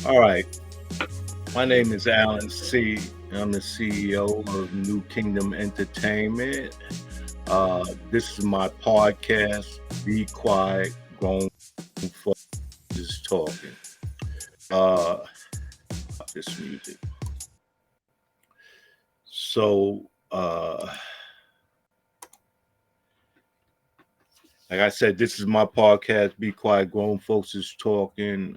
All right. My name is Alan C. I'm the CEO of New Kingdom Entertainment. This is my podcast, Be Quiet, Grown Folks is Talking. This music. So, like I said, this is my podcast, Be Quiet, Grown Folks is Talking.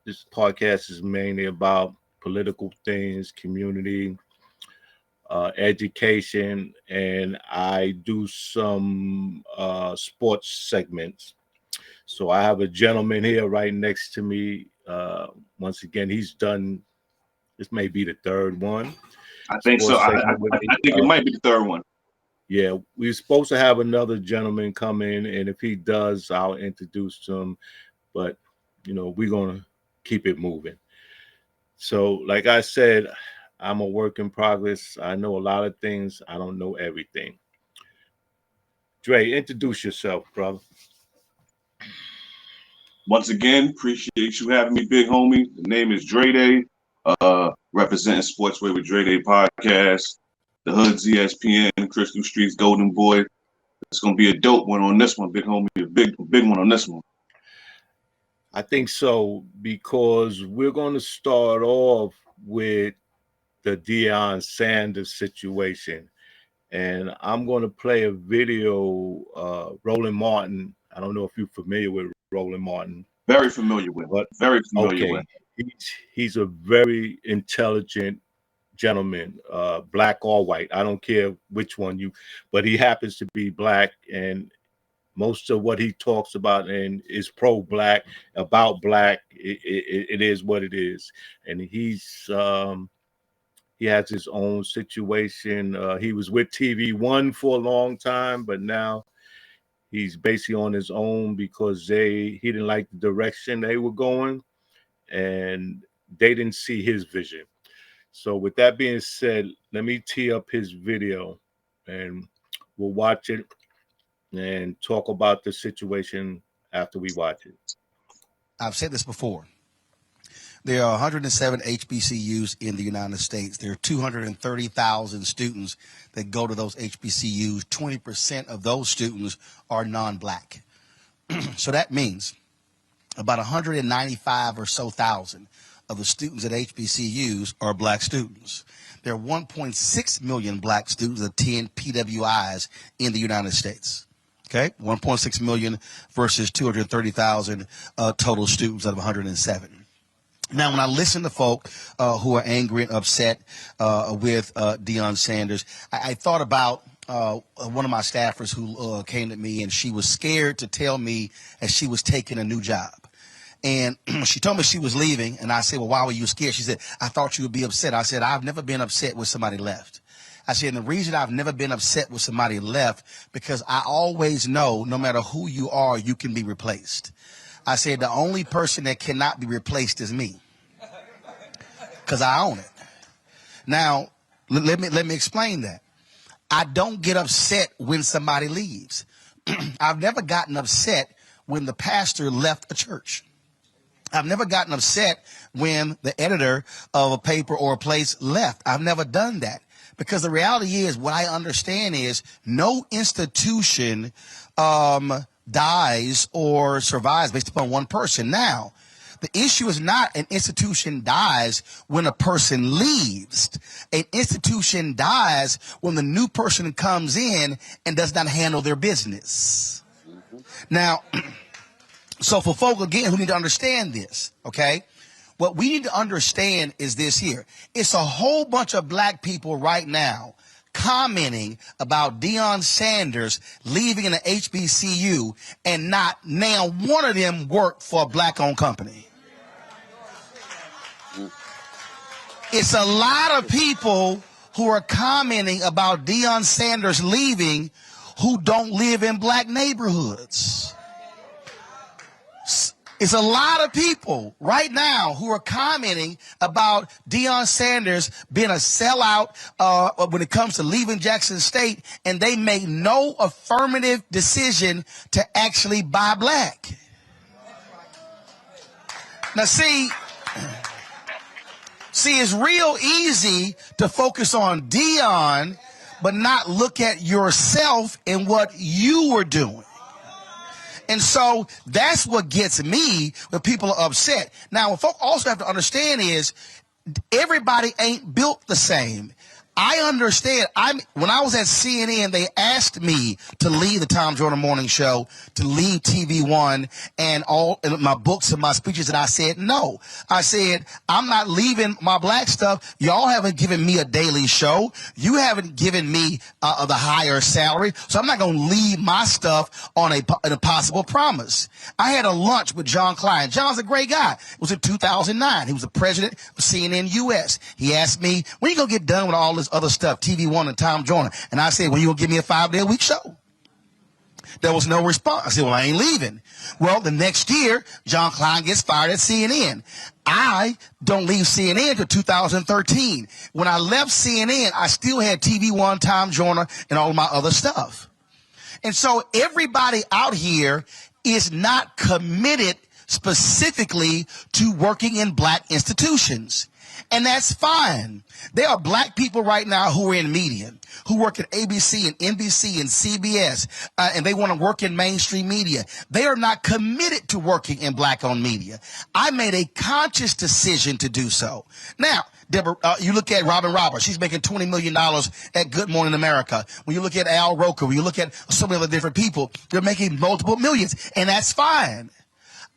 This podcast is mainly about political things, community, education, and I do some sports segments. So I have a gentleman here right next to me. Once again, he's done. This may be the third one. I think so. I think it might be the third one. Yeah, we're supposed to have another gentleman come in, and if he does, I'll introduce him. But we're gonna keep it moving. So, like I said, I'm a work in progress. I know a lot of things. I don't know everything. Dre, introduce yourself, brother. Once again, appreciate you having me, big homie. The name is Dre Day, representing Sportsway with Dre Day podcast, the Hood's ESPN, Crystal Street's Golden Boy. It's gonna be a dope one on this one, big homie. A big one on this one. I think so, because we're going to start off with the Deion Sanders situation. And I'm going to play a video, Roland Martin. I don't know if you're familiar with Roland Martin. Very familiar with. But very familiar with. He's a very intelligent gentleman, black or white. I don't care which one but he happens to be black, and most of what he talks about and is pro-black, about black. It is what it is, and he has his own situation. He was with TV1 for a long time, but now he's basically on his own because he didn't like the direction they were going, and they didn't see his vision. So with that being said, let me tee up his video, and we'll watch it and talk about the situation after we watch it. I've said this before. There are 107 HBCUs in the United States. There are 230,000 students that go to those HBCUs. 20% of those students are non-black. So that means about 195 or so thousand of the students at HBCUs are black students. There are 1.6 million black students that attend PWIs in the United States. Okay, 1.6 million versus 230,000 total students out of 107. Now, when I listen to folk who are angry and upset with Deion Sanders, I thought about one of my staffers who came to me, and she was scared to tell me as she was taking a new job. And she told me she was leaving, and I said, well, why were you scared? She said, I thought you would be upset. I said, I've never been upset when somebody left. I said, and the reason I've never been upset with somebody left, because I always know no matter who you are, you can be replaced. I said, the only person that cannot be replaced is me, because I own it. Now, let me explain that. I don't get upset when somebody leaves. I've never gotten upset when the pastor left a church. I've never gotten upset when the editor of a paper or a place left. I've never done that. Because the reality is, what I understand is, no institution dies or survives based upon one person. Now, the issue is not an institution dies when a person leaves. An institution dies when the new person comes in and does not handle their business. Now, so for folk, again, who need to understand this, okay? What we need to understand is this here. It's a whole bunch of black people right now commenting about Deion Sanders leaving an HBCU, and not now one of them work for a black-owned company. It's a lot of people who are commenting about Deion Sanders leaving who don't live in black neighborhoods. It's a lot of people right now who are commenting about Deion Sanders being a sellout when it comes to leaving Jackson State, and they make no affirmative decision to actually buy black. Now, see, it's real easy to focus on Deion, but not look at yourself and what you were doing. And so that's what gets me when people are upset. Now, what folks also have to understand is everybody ain't built the same. I understand. When I was at CNN, they asked me to leave the Tom Jordan Morning Show, to leave TV One, and all my books and my speeches, and I said no. I said, I'm not leaving my black stuff. Y'all haven't given me a daily show. You haven't given me the higher salary, so I'm not going to leave my stuff on a possible promise. I had a lunch with John Klein. John's a great guy. It was in 2009. He was the president of CNN US. He asked me, when you going to get done with all this other stuff, TV One and Tom Jordan? And I said, well, you gonna give me a 5-day-a-week show? There was no response. I said, well, I ain't leaving. Well, the next year, John Klein gets fired at CNN. I don't leave CNN until 2013. When I left CNN, I still had TV One, Tom Jordan, and all my other stuff. And so everybody out here is not committed specifically to working in black institutions. And that's fine. There are black people right now who are in media, who work at ABC and NBC and CBS, and they want to work in mainstream media. They are not committed to working in black-owned media. I made a conscious decision to do so. Now, Deborah, you look at Robin Roberts. She's making $20 million at Good Morning America. When you look at Al Roker, when you look at so many other different people, they're making multiple millions, and that's fine.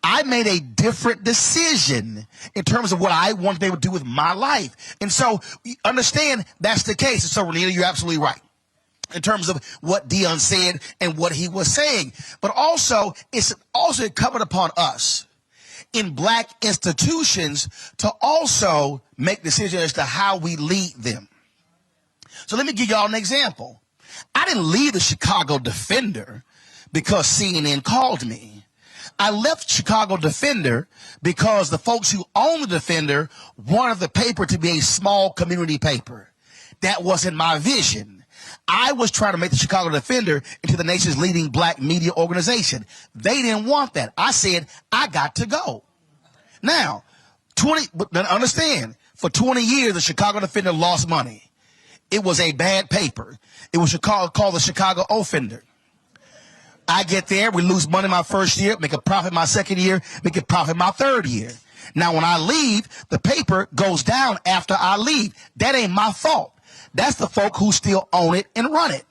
I made a different decision in terms of what I wanted they would do with my life. And so understand that's the case. And so, Renita, you're absolutely right in terms of what Deion said and what he was saying. But also, it's also incumbent upon us in black institutions to also make decisions as to how we lead them. So let me give y'all an example. I didn't leave the Chicago Defender because CNN called me. I left Chicago Defender because the folks who own the Defender wanted the paper to be a small community paper. That wasn't my vision. I was trying to make the Chicago Defender into the nation's leading black media organization. They didn't want that. I said, I got to go. Now, understand, for 20 years, the Chicago Defender lost money. It was a bad paper. It was called the Chicago Offender. I get there, we lose money my first year, make a profit my second year, make a profit my third year. Now, when I leave, the paper goes down after I leave. That ain't my fault. That's the folk who still own it and run it.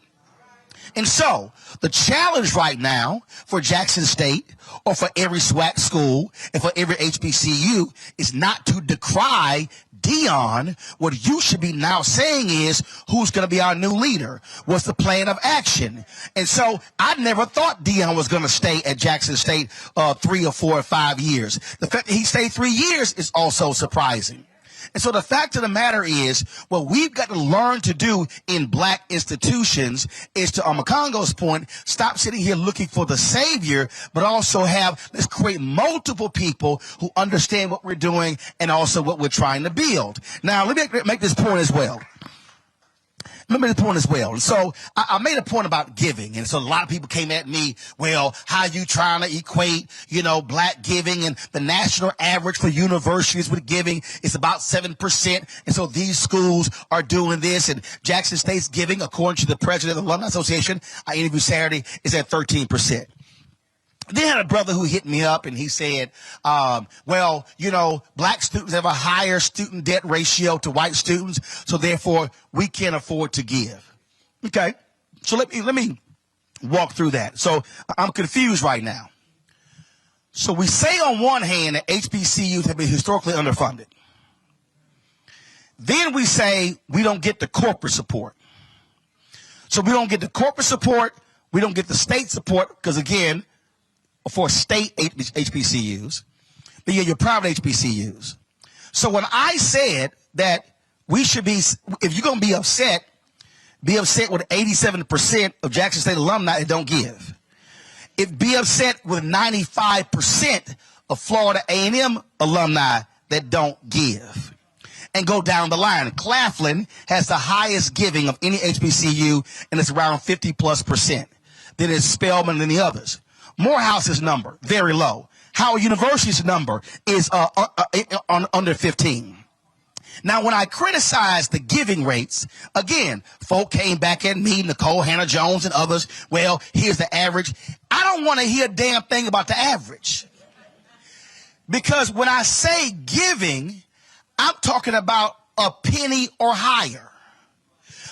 And so, the challenge right now for Jackson State or for every SWAC school and for every HBCU is not to decry Deion. What you should be now saying is, who's going to be our new leader? What's the plan of action? And so I never thought Deion was going to stay at Jackson State 3 or 4 or 5 years. The fact that he stayed 3 years is also surprising. And so the fact of the matter is, what we've got to learn to do in black institutions is to, on McCongo's point, stop sitting here looking for the savior, but also let's create multiple people who understand what we're doing and also what we're trying to build. Now, let me make this point as well. And so I made a point about giving. And so a lot of people came at me, well, how you trying to equate, black giving, and the national average for universities with giving is about 7%. And so these schools are doing this, and Jackson State's giving, according to the president of the Alumni Association, I interviewed Saturday, is at 13%. Then I had a brother who hit me up and he said, black students have a higher student debt ratio to white students, so therefore we can't afford to give. Okay, so let me walk through that. So I'm confused right now. So we say on one hand that HBCUs have been historically underfunded. Then we say we don't get the corporate support. So we don't get the corporate support, we don't get the state support, because again, for state HBCUs, but yeah, your private HBCUs. So when I said that we should be, if you're going to be upset with 87% of Jackson State alumni that don't give. Be upset with 95% of Florida A&M alumni that don't give. And go down the line. Claflin has the highest giving of any HBCU, and it's around 50+%. Then it's Spelman and the others. Morehouse's number, very low. Howard University's number is under 15. Now, when I criticize the giving rates, again, folk came back at me, Nicole Hannah-Jones and others, well, here's the average. I don't want to hear a damn thing about the average. Because when I say giving, I'm talking about a penny or higher.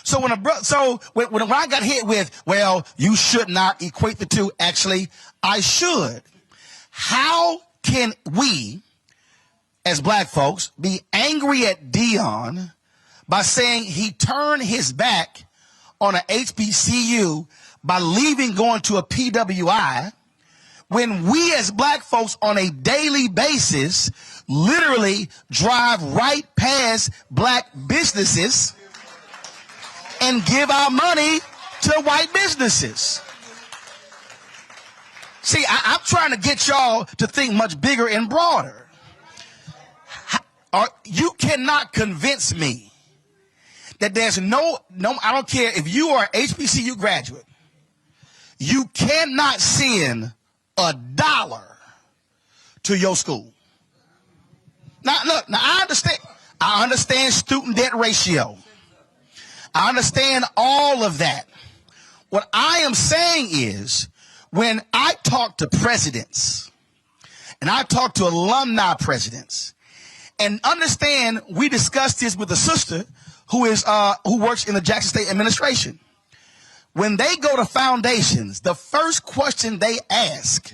So when I got hit with, well, you should not equate the two, actually, I should. How can we, as black folks, be angry at Deion by saying he turned his back on an HBCU by leaving, going to a PWI, when we as black folks on a daily basis literally drive right past black businesses and give our money to white businesses? See, I'm trying to get y'all to think much bigger and broader. You cannot convince me that there's no, I don't care if you are an HBCU graduate, you cannot send $1 to your school. Now, look, I understand student debt ratio. I understand all of that. What I am saying is, when I talk to presidents and I talk to alumni presidents, and understand, we discussed this with a sister who works in the Jackson State administration. When they go to foundations, the first question they ask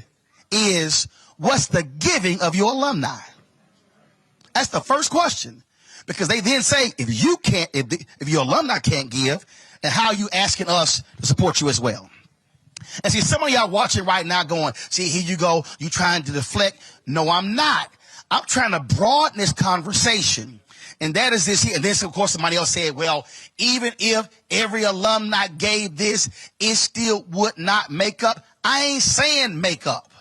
is, what's the giving of your alumni? That's the first question. Because they then say, if your alumni can't give, then how are you asking us to support you as well? And see, some of y'all watching right now going, see, here you go, you trying to deflect. No, I'm not. I'm trying to broaden this conversation. And that is this here. And then, of course, somebody else said, well, even if every alumni gave this, it still would not make up. I ain't saying make up.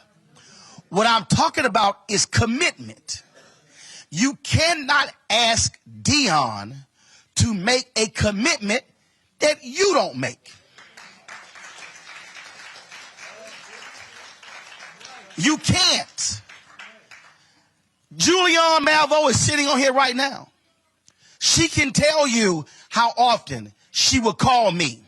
What I'm talking about is commitment. You cannot ask Deion to make a commitment that you don't make. You can't. Julianne Malveaux is sitting on here right now. She can tell you how often she would call me.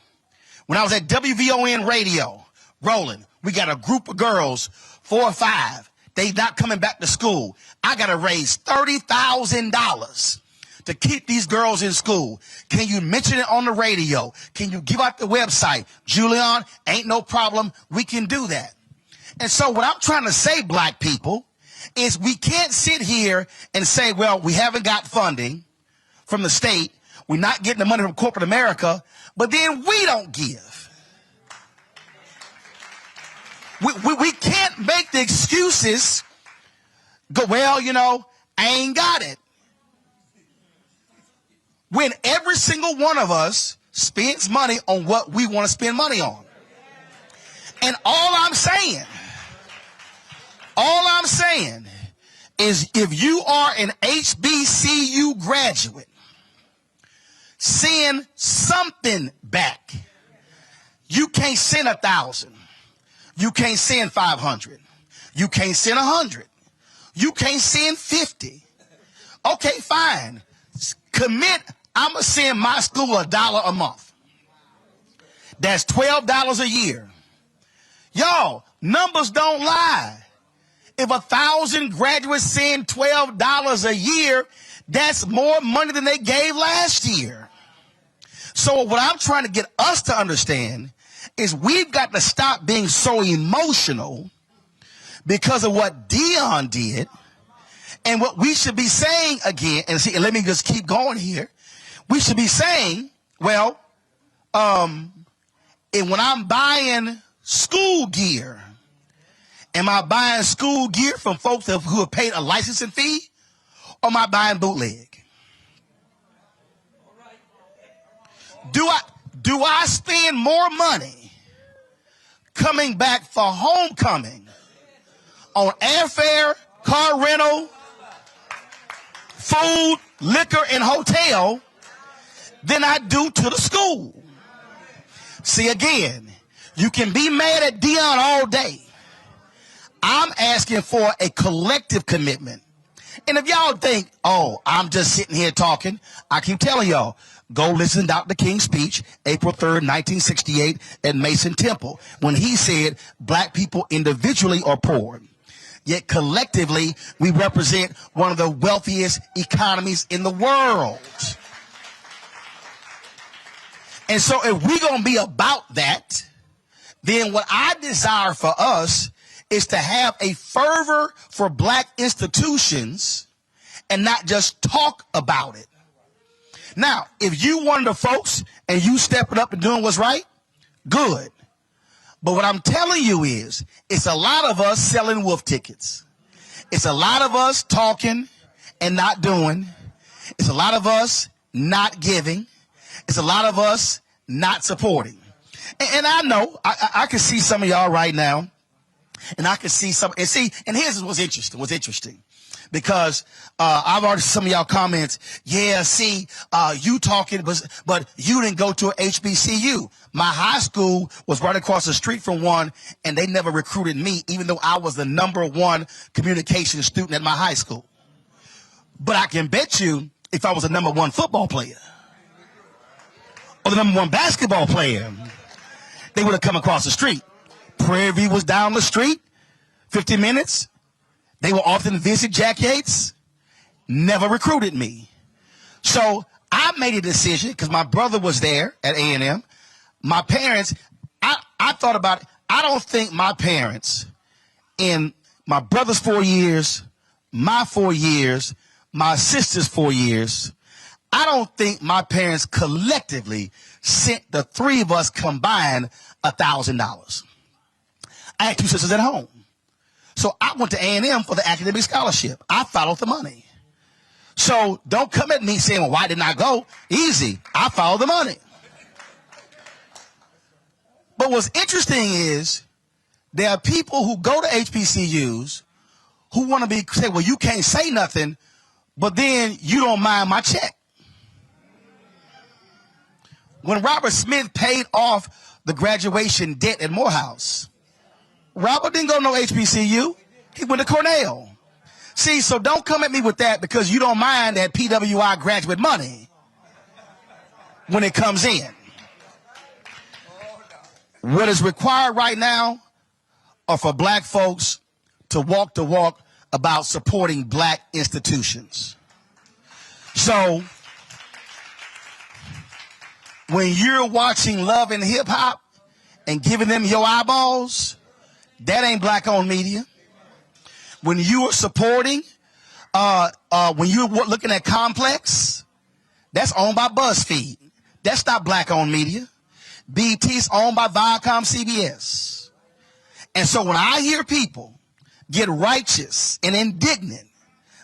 When I was at WVON radio, Roland, we got a group of girls, 4 or 5. They not coming back to school. I got to raise $30,000 to keep these girls in school. Can you mention it on the radio? Can you give out the website? Julianne, ain't no problem. We can do that. And so what I'm trying to say, black people, is we can't sit here and say, well, we haven't got funding from the state. We're not getting the money from corporate America, but then we don't give. We can't make the excuses go, well, I ain't got it. When every single one of us spends money on what we want to spend money on. And all I'm saying is, if you are an HBCU graduate, send something back. You can't send 1,000. You can't send 500. You can't send 100. You can't send 50. Okay, fine. Commit, I'm going to send my school $1 a month. That's $12 a year. Y'all, numbers don't lie. If 1,000 graduates send $12 a year, that's more money than they gave last year. So what I'm trying to get us to understand is we've got to stop being so emotional because of what Deion did. And what we should be saying again, and let me just keep going here. We should be saying, well, and when I'm buying school gear, am I buying school gear from folks who have paid a licensing fee, or am I buying bootleg? Do I spend more money coming back for homecoming on airfare car rental, food, liquor, and hotel than I do to the school. See, again, you can be mad at Deion all day. I'm asking for a collective commitment. And if y'all think, oh, I'm just sitting here talking, I keep telling y'all, go listen to Dr. King's speech, April 3rd, 1968, at Mason Temple, when he said black people individually are poor, yet collectively we represent one of the wealthiest economies in the world. And so if we're going to be about that, then what I desire for us is to have a fervor for black institutions and not just talk about it. Now, if you one of the folks and you stepping up and doing what's right, good. But what I'm telling you is, it's a lot of us selling wolf tickets. It's a lot of us talking and not doing. It's a lot of us not giving. It's a lot of us not supporting. And I know, I can see some of y'all right now, and I can see some, and here's what's interesting. Because I've already some of y'all comments, yeah, see, you talking, but you didn't go to an HBCU. My high school was right across the street from one, and they never recruited me, even though I was the #1 communication student at my high school. But I can bet you, if I was a #1 football player, or the #1 basketball player, they would have come across the street. Prairie View was down the street, 50 minutes. They will often visit Jack Yates, never recruited me. So I made a decision because my brother was there at A&M. My parents, I thought about it. I don't think my parents, in my brother's 4 years, my 4 years, my sister's 4 years, I don't think my parents collectively sent the three of us combined $1,000. I had two sisters at home. So I went to A&M for the academic scholarship. I followed the money. So don't come at me saying, well, why didn't I go? Easy. I followed the money. But what's interesting is there are people who go to HBCUs who want to say, well, you can't say nothing, but then you don't mind my check. When Robert Smith paid off the graduation debt at Morehouse, Robert didn't go to no HBCU. He went to Cornell. See, so don't come at me with that because you don't mind that PWI graduate money when it comes in. What is required right now are for black folks to walk the walk about supporting black institutions. So when you're watching Love and Hip Hop and giving them your eyeballs, that ain't black-owned media. When you are supporting, when you're looking at Complex, that's owned by BuzzFeed. That's not black-owned media. BET's owned by Viacom CBS. And so when I hear people get righteous and indignant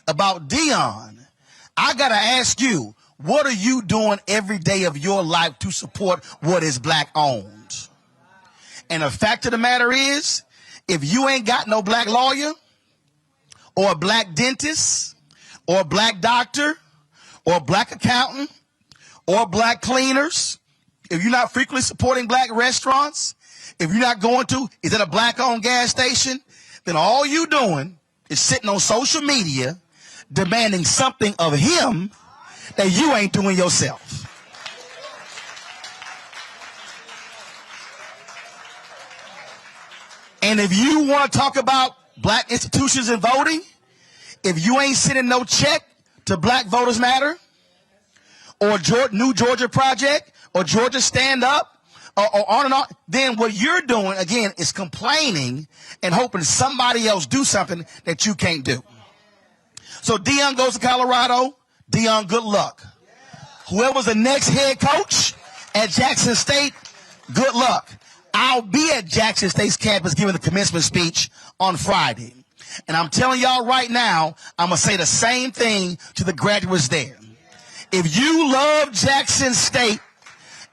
about Deion, I got to ask you, what are you doing every day of your life to support what is black-owned? And the fact of the matter is, if you ain't got no black lawyer or a black dentist or a black doctor or a black accountant or black cleaners, if you're not frequently supporting black restaurants, if you're not going to, is it a black-owned gas station, then all you doing is sitting on social media demanding something of him that you ain't doing yourself. And if you want to talk about black institutions and voting, if you ain't sending no check to Black Voters Matter or New Georgia Project or Georgia Stand Up or on and on, then what you're doing, again, is complaining and hoping somebody else do something that you can't do. So Deion goes to Colorado. Deion, good luck. Whoever's the next head coach at Jackson State, good luck. I'll be at Jackson State's campus giving the commencement speech on Friday. And I'm telling y'all right now, I'm going to say the same thing to the graduates there. If you love Jackson State,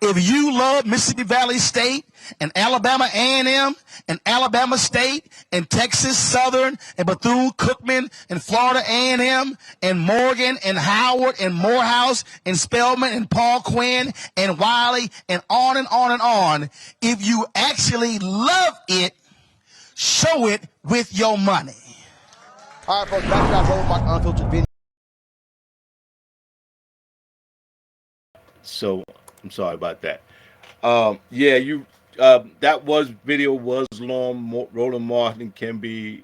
if you love Mississippi Valley State, and Alabama A&M and Alabama State and Texas Southern and Bethune-Cookman and Florida A&M and Morgan and Howard and Morehouse and Spelman and Paul Quinn and Wiley and on and on and on. If you actually love it, show it with your money. All right, folks, back to that Roland Unfiltered video. So I'm sorry about that. Yeah, you that video was long. Roland Martin can be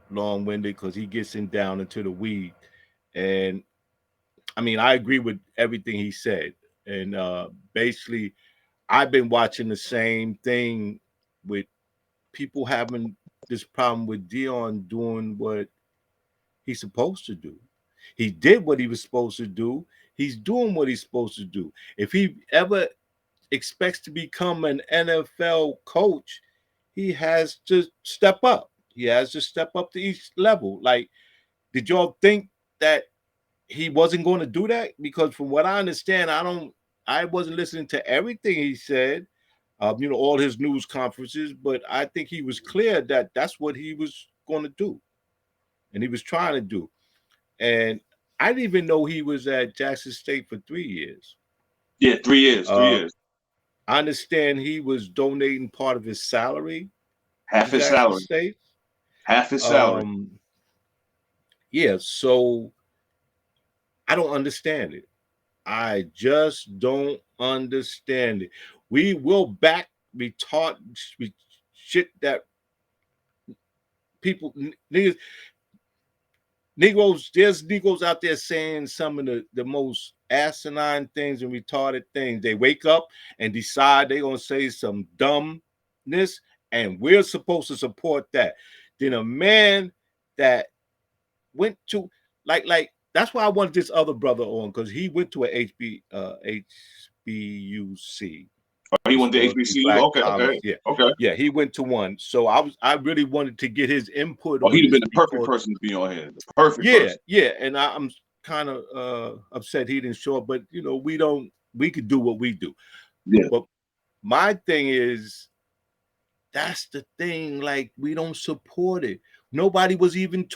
long-winded because he gets in down into the weed. And I mean, I agree with everything he said. And basically, I've been watching the same thing with people having this problem with Deion doing what he's supposed to do. He did what he was supposed to do. He's doing what he's supposed to do. If he ever expects to become an NFL coach, he has to step up. He has to step up to each level. Like, did y'all think that he wasn't going to do that? Because from what I understand, I wasn't listening to everything he said, all his news conferences, but I think he was clear that that's what he was going to do, and he was trying to do. And I didn't even know he was at Jackson State for 3 years. Yeah, 3 years. 3 years. I understand he was donating part of his salary. Half his Jackson salary. State. Half his salary. Yeah, so I don't understand it. I just don't understand it. We will be taught shit that people, niggas, there's Negroes out there saying some of the most asinine things and retarded things. They wake up and decide they're going to say some dumbness, and we're supposed to support that. Then a man that went to, like that's why I wanted this other brother on, because he went to a HBUC. Oh, he went to HBCU? Okay. Yeah, he went to one. So I really wanted to get his input on. He'd have been the perfect person to be on here. The perfect person. Yeah, and I'm kind of upset he didn't show up, but we could do what we do. Yeah. But my thing is, that's the thing, like, we don't support it. Nobody was even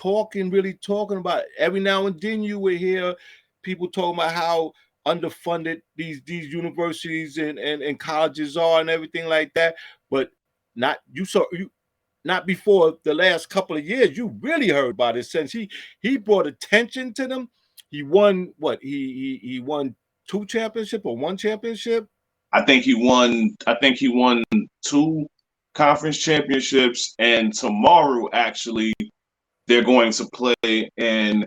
really talking about it. Every now and then you would hear people talking about how underfunded these universities and colleges are and everything like that, but not before the last couple of years. You really heard about it since he brought attention to them. He won what? He won 2 championships or 1 championship? I think he won 2 conference championships, and tomorrow actually they're going to play in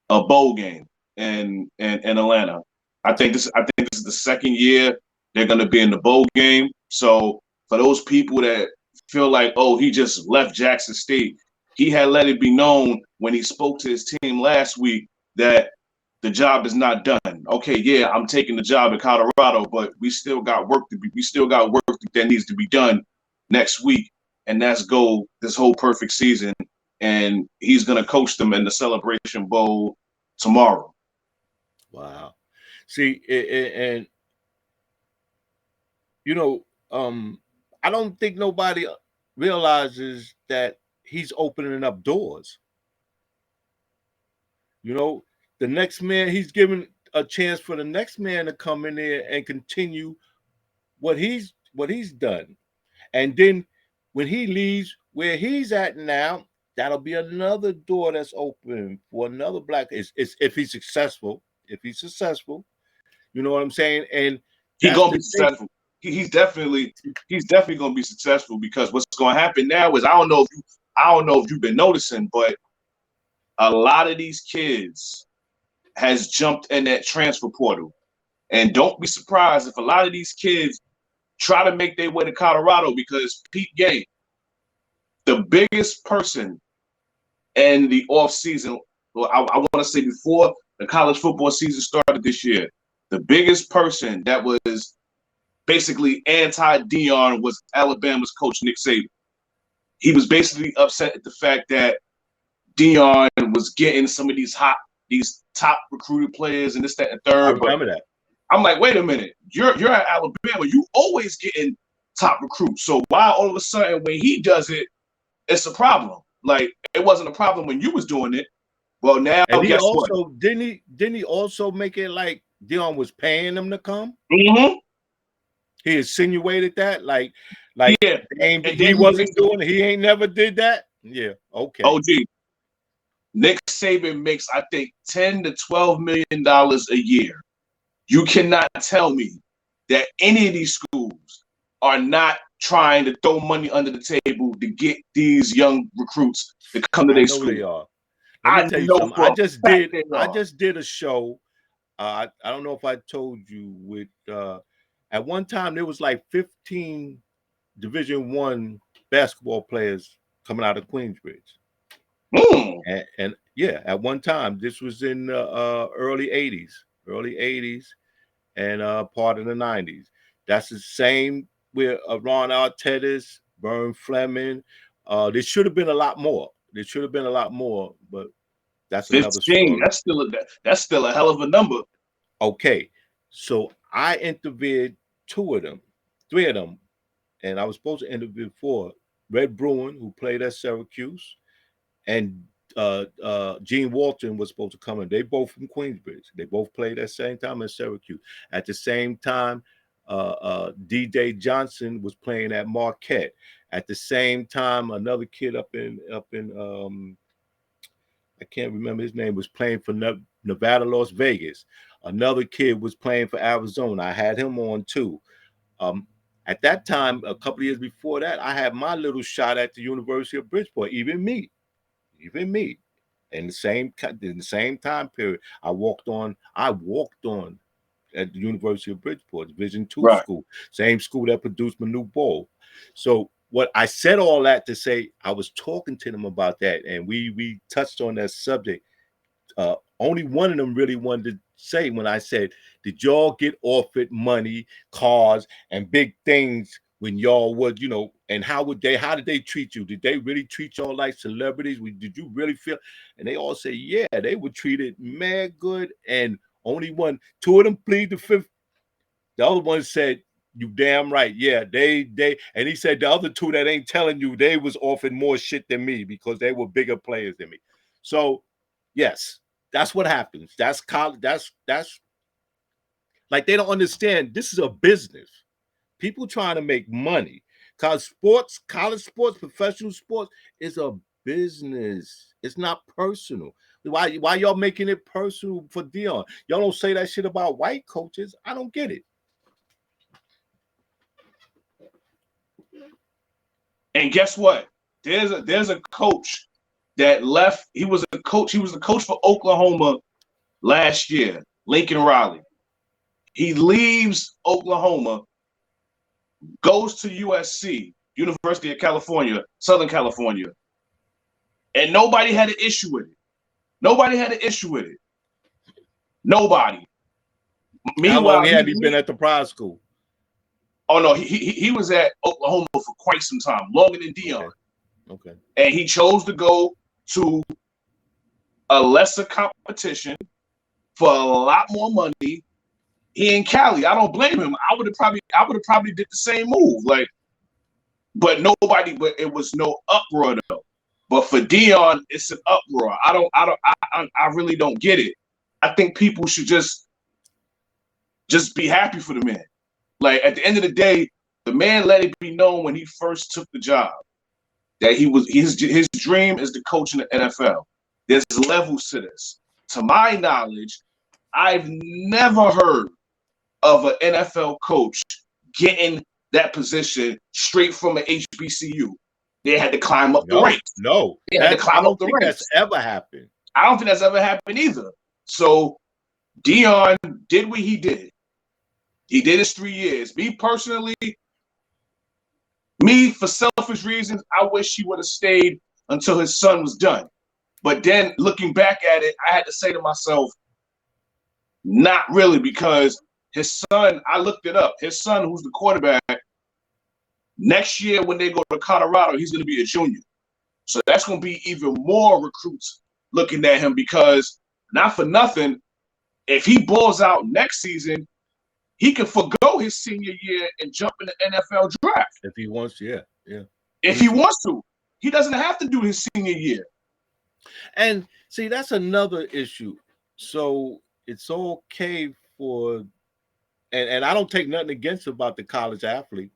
a bowl game in Atlanta. I think this is the second year they're going to be in the bowl game. So for those people that feel like, oh, he just left Jackson State, he had let it be known when he spoke to his team last week that the job is not done. Okay, yeah, I'm taking the job in Colorado, but we still got work that needs to be done next week, and that's go this whole perfect season. And he's gonna coach them in the Celebration Bowl tomorrow. Wow. See, and I don't think nobody realizes that he's opening up doors. The next man, he's giving a chance for the next man to come in there and continue what he's done. And then when he leaves where he's at now, that'll be another door that's open for another black. It's if he's successful. If he's successful, you know what I'm saying? And he's gonna be successful. He's definitely gonna be successful, because what's gonna happen now is I don't know if you've been noticing, but a lot of these kids has jumped in that transfer portal. And don't be surprised if a lot of these kids try to make their way to Colorado, because Pete Gay, the biggest person in the offseason, well, I want to say before the college football season started this year, the biggest person that was basically anti-Deion was Alabama's coach, Nick Saban. He was basically upset at the fact that Deion was getting some of these top recruited players and this, that, and third. I remember that. I'm like, wait a minute, you're at Alabama. You always getting top recruits. So why all of a sudden when he does it, it's a problem? Like, it wasn't a problem when you was doing it. Well, now And he guess what? also didn't he also make it like Deion was paying them to come? Mm-hmm. He insinuated that, like Yeah, and he then wasn't doing it. He ain't never did that. Yeah, okay. OG. Nick Saban makes, I think, $10 to $12 million a year. You cannot tell me that any of these schools are not trying to throw money under the table to get these young recruits to come to I their know school. they are. Let me I tell you know something. for a fact they I are. just did a show. I don't know if I told you with at one time there was like 15 Division I basketball players coming out of Queensbridge. And yeah, at one time, this was in early 80s and part of the 90s. That's the same with Ron Arteta's, Vern Fleming. There should have been a lot more. There should have been a lot more, but that's another 15. story. That's still a hell of a number. Okay, so I interviewed three of them, and I was supposed to interview four. Red Bruin, who played at Syracuse, and Gene Walton was supposed to come in. They both from Queensbridge. They both played at the same time at Syracuse. At the same time, D-Day Johnson was playing at Marquette. At the same time, another kid up in I can't remember his name, was playing for Nevada, Las Vegas. Another kid was playing for Arizona. I had him on too. At that time, a couple of years before that, I had my little shot at the University of Bridgeport. Even me, in the same time period, I walked on at the University of Bridgeport, Division II Right. school, same school that produced Manu Bol. So what I said all that to say, I was talking to them about that, and we touched on that subject. Only one of them really wanted to say when I said, did y'all get offered money, cars, and big things when y'all would, and how did they treat you? Did they really treat y'all like celebrities? Did you really feel? And they all say, yeah, they were treated mad good. And two of them plead the fifth. The other one said, you damn right. Yeah, they, and he said the other two that ain't telling you, they was offered more shit than me because they were bigger players than me. So, yes, that's what happens. That's college. That's like, they don't understand. This is a business. People trying to make money. College sports, professional sports is a business. It's not personal. Why y'all making it personal for Deion? Y'all don't say that shit about white coaches. I don't get it. And guess what? There's a coach that left. He was the coach for Oklahoma last year, Lincoln Riley. He leaves Oklahoma, goes to USC, University of California, Southern California, and nobody had an issue with it. Nobody. How long Meanwhile, had he been at the private school? Oh no, he was at Oklahoma for quite some time, longer than Deion. Okay. And he chose to go to a lesser competition for a lot more money. He in Cali. I don't blame him. I would have probably did the same move. But it was no uproar though. But for Deion, it's an uproar. I really don't get it. I think people should just be happy for the man. Like, at the end of the day, the man let it be known when he first took the job that his dream is to coach in the NFL. There's levels to this. To my knowledge, I've never heard of an NFL coach getting that position straight from an HBCU. They had to climb up the ranks. No, they had to climb up the ranks. That's ever happened. I don't think that's ever happened either. So Deion did what he did. He did his 3 years. Me personally, for selfish reasons, I wish he would have stayed until his son was done. But then looking back at it, I had to say to myself, not really, because his son, I looked it up. His son, who's the quarterback, next year when they go to Colorado, he's going to be a junior. So that's going to be even more recruits looking at him, because not for nothing, if he balls out next season, he can forgo his senior year and jump in the NFL draft if he wants. Yeah. if he wants to. He doesn't have to do his senior year. And see, that's another issue. So it's okay for, and I don't take nothing against about the college athlete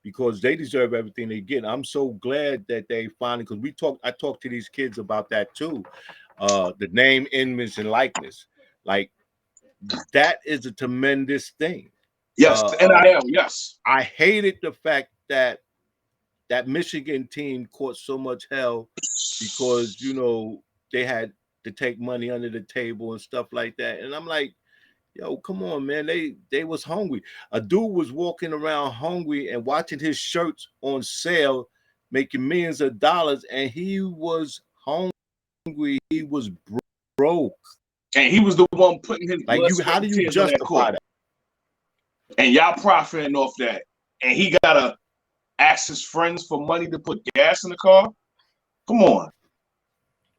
because they deserve everything they get. I'm so glad that they finally, because I talked to these kids about that too. The name, image, and likeness. Like that is a tremendous thing. Yes, NIL, yes. I hated the fact that Michigan team caught so much hell because, they had to take money under the table and stuff like that. And I'm like, yo, come on, man. They was hungry. A dude was walking around hungry and watching his shirts on sale, making millions of dollars, and he was hungry. He was broke. And he was the one putting his like, how do you justify that? And y'all profiting off that. And he gotta ask his friends for money to put gas in the car. Come on.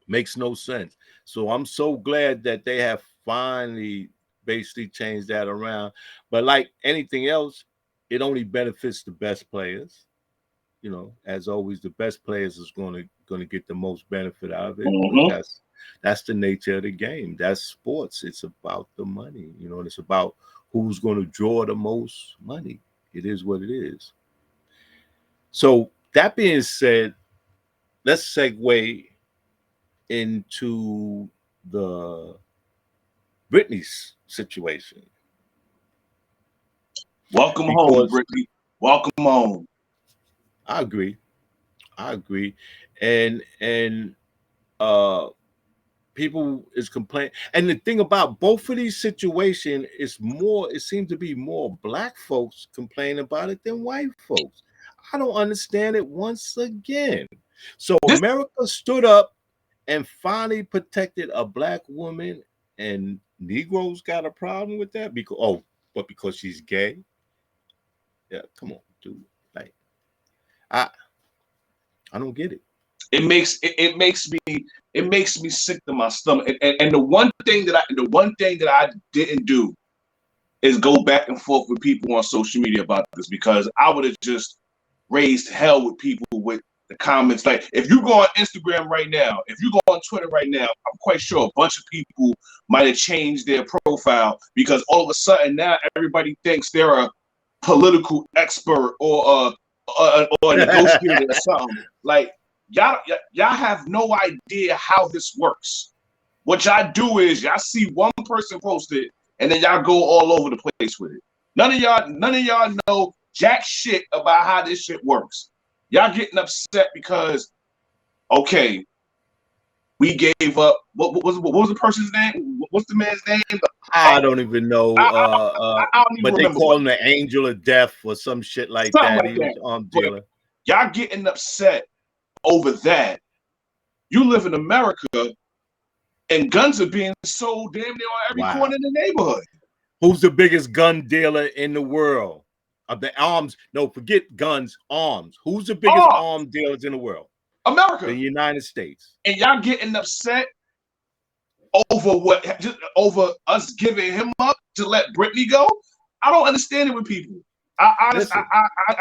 Makes no sense. So I'm so glad that they have finally basically changed that around. But like anything else, it only benefits the best players. As always, the best players is going to get the most benefit out of it. Mm-hmm. But that's the nature of the game. That's sports. It's about the money. And it's about who's going to draw the most money. It is what it is. So that being said, let's segue into the Brittney's situation. Welcome home, Brittney. Welcome home. I agree. And people is complaining. And the thing about both of these situations is it seems to be more black folks complaining about it than white folks. I don't understand it once again. So America stood up and finally protected a black woman, and Negroes got a problem with that because she's gay. Yeah, come on, dude. Like, I don't get it. It makes me sick to my stomach. And the one thing that I didn't do is go back and forth with people on social media about this, because I would have just raised hell with people with the comments. Like, if you go on Instagram right now, if you go on Twitter right now, I'm quite sure a bunch of people might have changed their profile because all of a sudden now everybody thinks they're a political expert or a negotiator or something. Like, y'all have no idea how this works. What y'all do is y'all see one person post it and then y'all go all over the place with it. None of y'all know jack shit about how this shit works. Y'all getting upset because, okay, we gave up. What was the person's name? What's the man's name? I don't even know. I don't even but they call him the Angel of Death or some shit like that. Like he was armed dealer. Y'all getting upset over that. You live in America, and guns are being sold damn near on every corner in the neighborhood. Who's the biggest gun dealer in the world? Of the arms? No, forget guns. Arms. Who's the biggest arms dealers in the world? America. The United States. And y'all getting upset over over us giving him up to let Brittney go? I don't understand it with people. I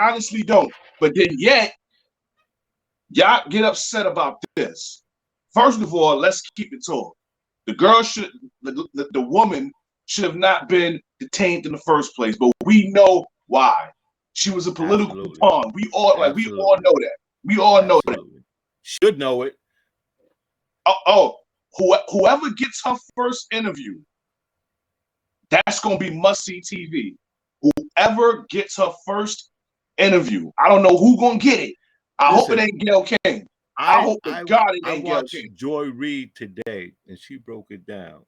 honestly don't. But then yet, y'all get upset about this. First of all, let's keep it tall. The woman should have not been detained in the first place, but we know why. She was a political pawn. We all know that. We all know that. Should know it. Whoever gets her first interview, that's gonna be must-see TV. Whoever gets her first interview, I don't know who's gonna get it. I hope it ain't Gayle King. I hope to God it ain't Gayle King. Joy Reid today, and she broke it down.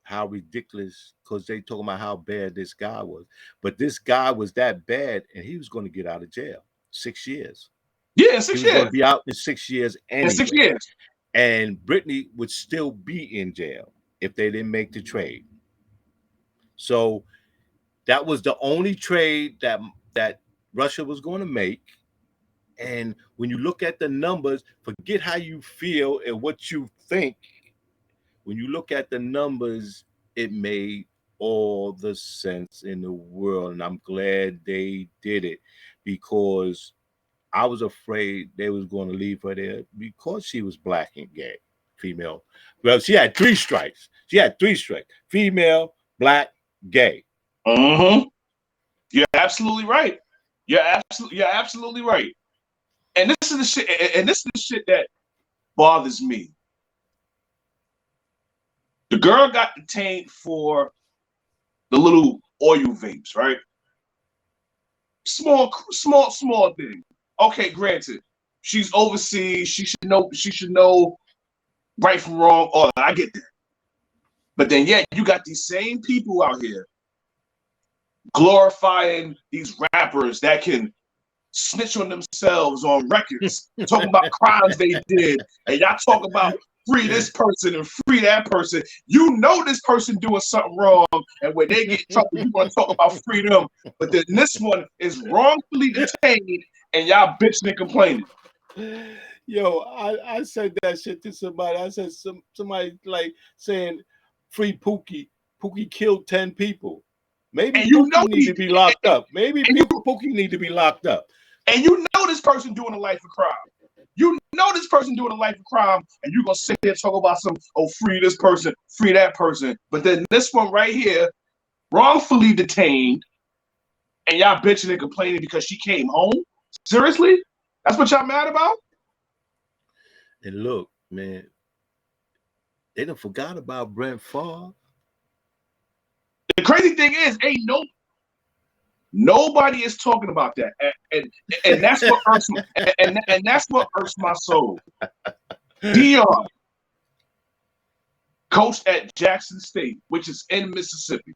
How ridiculous, because they talking about how bad this guy was. But this guy was that bad, and he was going to get out of jail. 6 years. Yeah, 6 years. He was going to be out in 6 years anyway. In 6 years. And Brittney would still be in jail if they didn't make the trade. So that was the only trade that Russia was going to make. And when you look at the numbers, forget how you feel and what you think. When you look at the numbers, it made all the sense in the world, and I'm glad they did it, because I was afraid they was going to leave her there because she was black and gay, female. Well, she had three strikes. Female, black, gay. Mm-hmm. You're absolutely right. You're absolutely right. And this is the shit. And this is the shit that bothers me. The girl got detained for the little oil vapes, right? Small thing. Okay, granted, she's overseas. She should know. She should know right from wrong. All that. I get that. But then, yeah, you got these same people out here glorifying these rappers that can snitch on themselves on records, talking about crimes they did, and y'all talk about free this person and free that person. You know this person doing something wrong, and when they get in trouble, you want to talk about freedom. But then this one is wrongfully detained, and y'all bitching and complaining. Yo, I said that shit to somebody. I said somebody like saying free Pookie. Pookie killed 10 people. Maybe Pookie need to be locked up. Maybe Pookie need to be locked up. And you know this person doing a life of crime. You know this person doing a life of crime, and you're gonna sit there and talk about free this person, free that person. But then this one right here, wrongfully detained, and y'all bitching and complaining because she came home? Seriously? That's what y'all mad about? And look, man, they done forgot about Brent Favre. The crazy thing is, nobody is talking about that, and that's what irks and that's what irks my soul. Deion coached at Jackson State, which is in Mississippi.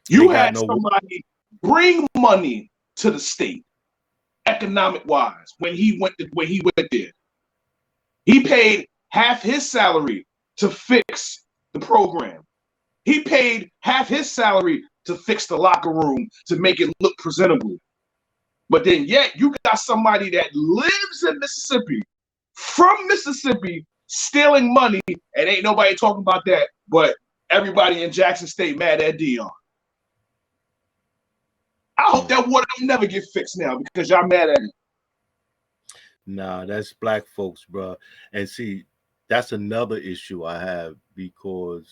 You had somebody bring money to the state, economic wise, when he went there. He paid half his salary to fix the program. He paid half his salary to fix the locker room, to make it look presentable. But then yet you got somebody that lives in Mississippi, from Mississippi, stealing money, and ain't nobody talking about that, but everybody in Jackson State mad at Deion. I hope that water don't never get fixed now because y'all mad at it. Nah, that's black folks, bro. And see, that's another issue I have, because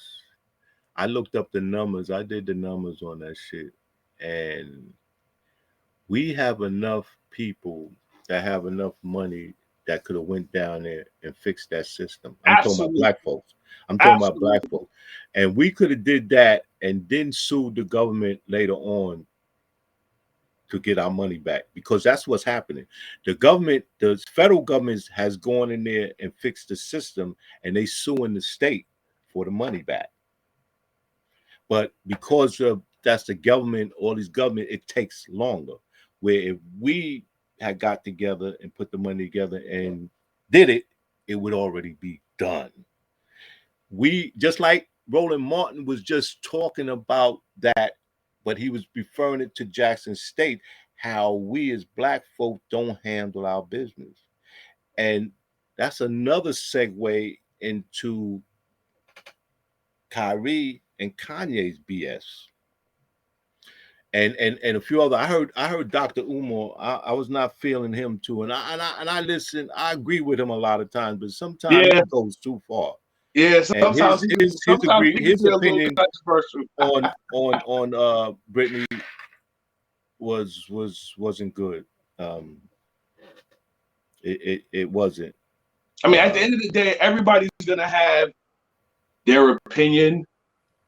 I looked up the numbers. I did the numbers on that shit. And we have enough people that have enough money that could have went down there and fixed that system. I'm talking about black folks. I'm talking about black folks. And we could have did that and then sued the government later on to get our money back, because that's what's happening. The government, the federal government has gone in there and fixed the system, and they suing the state for the money back. But because of that's the government, all these government, it takes longer. Where if we had got together and put the money together and did it, it would already be done. We, just like Roland Martin was just talking about that, but he was referring it to Jackson State, how we as black folk don't handle our business. And that's another segue into Kyrie and Kanye's BS. And a few other. I heard Dr. Umar. I was not feeling him too, and I listen. I agree with him a lot of times, but sometimes he goes too far. Yeah, sometimes his opinion on Brittney wasn't good. It wasn't. I mean, at the end of the day, everybody's gonna have their opinion.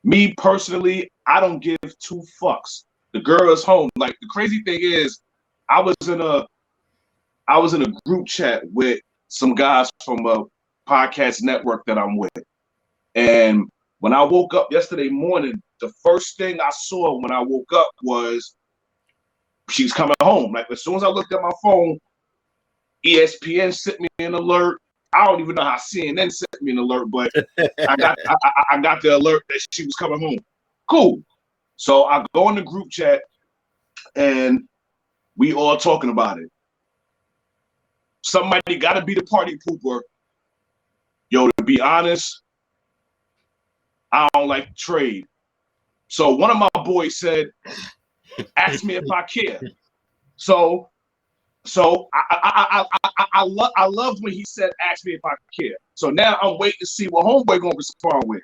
Me personally, I don't give two fucks. The girl is home. Like, the crazy thing is, I was in a group chat with some guys from a podcast network that I'm with. And when I woke up yesterday morning, the first thing I saw when I woke up was she's coming home. Like, as soon as I looked at my phone, ESPN sent me an alert. I don't even know how CNN sent me an alert, but I got the alert that she was coming home. Cool. So I go in the group chat, and we all talking about it. Somebody got to be the party pooper. Yo, to be honest, I don't like the trade. So one of my boys said, ask me if I care. So I loved when he said, ask me if I care. So now I'm waiting to see what homeboy gonna respond with.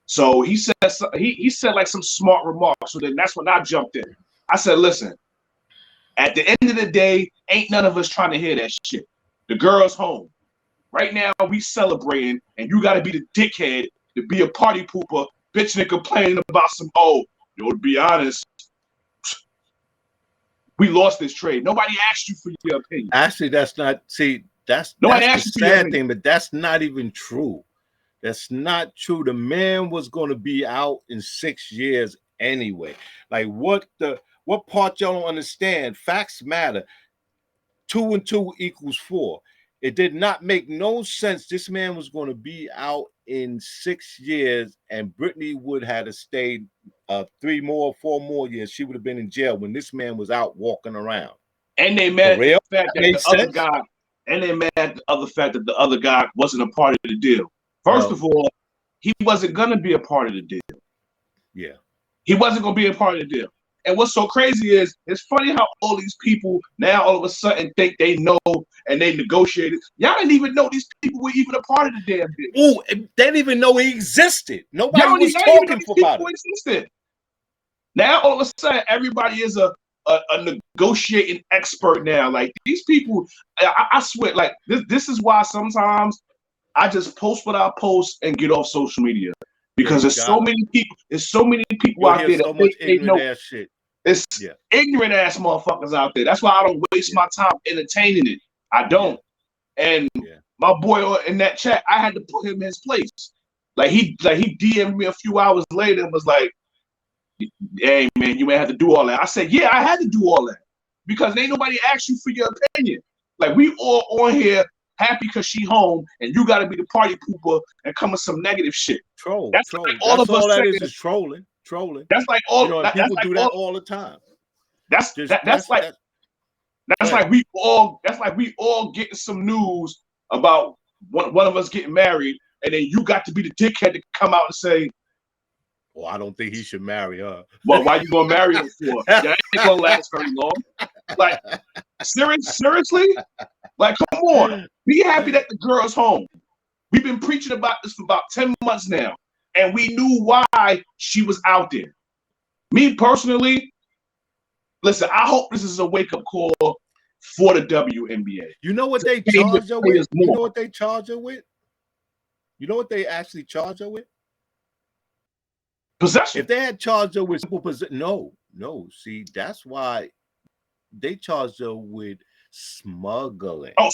So he said he said like some smart remarks. So then that's when I jumped in. I said, listen, at the end of the day, ain't none of us trying to hear that shit. The girl's home. Right now, we celebrating, and you got to be the dickhead to be a party pooper, bitching and complaining about some, to be honest, we lost this trade. Nobody asked you for your opinion. Actually, that's not, see, that's the sad thing, but that's not even true. That's not true. The man was going to be out in 6 years anyway. Like, what part y'all don't understand? Facts matter. 2 and 2 equals 4. It did not make no sense. This man was going to be out in 6 years, and Brittney would have stayed 3 more, 4 more years. She would have been in jail when this man was out walking around. And they mad at the fact that the other guy, and they mad at the other fact that the other guy wasn't a part of the deal. First of all, he wasn't gonna be a part of the deal. Yeah, he wasn't gonna be a part of the deal. And what's so crazy is, it's funny how all these people now all of a sudden think they know and they negotiated. Y'all didn't even know these people were even a part of the damn deal. Oh, they didn't even know he existed. Nobody was talking about it. Existed. Now all of a sudden, everybody is a negotiating expert now. Like, these people, I swear, like this is why sometimes I just post what I post and get off social media, because there's so many people. There's so many people out there that they know ass shit. It's ignorant ass motherfuckers out there. That's why I don't waste my time entertaining it. I don't. And my boy in that chat, I had to put him in his place. Like he DM'd me a few hours later and was like, "Hey man, you may have to do all that." I said, "Yeah, I had to do all that because ain't nobody asked you for your opinion. Like, we all on here happy because she home, and you got to be the party pooper and come with some negative shit." Troll. That's troll. like all of us is trolling. That's like all. People do that all the time. That's like we all getting some news about one of us getting married, and then you got to be the dickhead to come out and say, "Well, I don't think he should marry her." Well, why you gonna marry her for? That ain't gonna last very long. Like, seriously? Like, come on. Be happy that the girl's home. We've been preaching about this for about 10 months now, and we knew why she was out there. Me personally, listen, I hope this is a wake-up call for the WNBA. You know what they charge her with? You know what they charge her with? You know what they actually charge her with? Possession. If they had charged her with simple possession, no. See, that's why they charged her with smuggling. Oh,